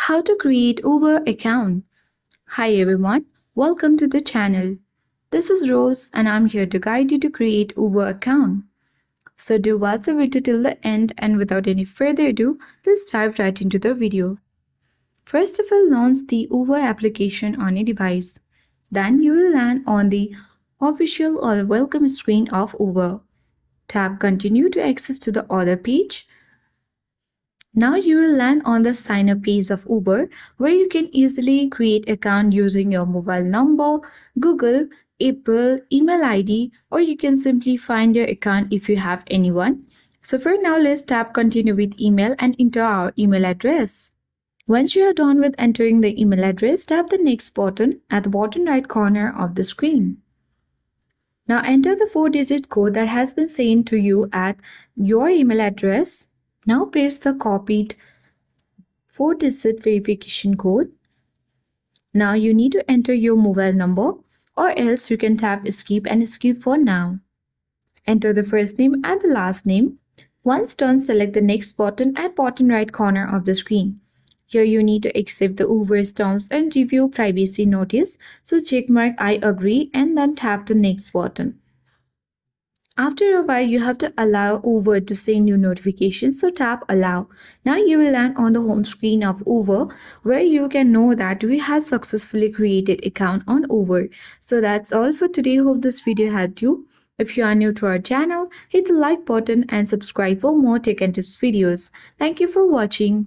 How to create Uber account. Hi everyone, welcome to the channel. This is Rose and I'm here to guide you to create Uber account. So do watch the video till the end and without any further ado, let's dive right into the video. First of all, launch the Uber application on a device. Then you will land on the official or welcome screen of Uber. Tap continue to access to the other page. Now you will land on the sign up page of Uber where you can easily create account using your mobile number, Google, Apple, email ID, or you can simply find your account if you have anyone. So for now, let's tap continue with email and enter our email address. Once you are done with entering the email address, tap the next button at the bottom right corner of the screen. Now enter the 4-digit code that has been sent to you at your email address. Now paste the copied 4-digit verification code. Now you need to enter your mobile number or else you can tap escape and escape for now. Enter the first name and the last name. Once done, select the next button at bottom right corner of the screen. Here you need to accept the Uber's terms and review privacy notice. So check mark I agree and then tap the next button. After a while, you have to allow Uber to send you notifications, so tap allow. Now you will land on the home screen of Uber where you can know that we have successfully created account on Uber. So that's all for today. Hope this video helped you. If you are new to our channel, hit the like button and subscribe for more tech and tips videos. Thank you for watching.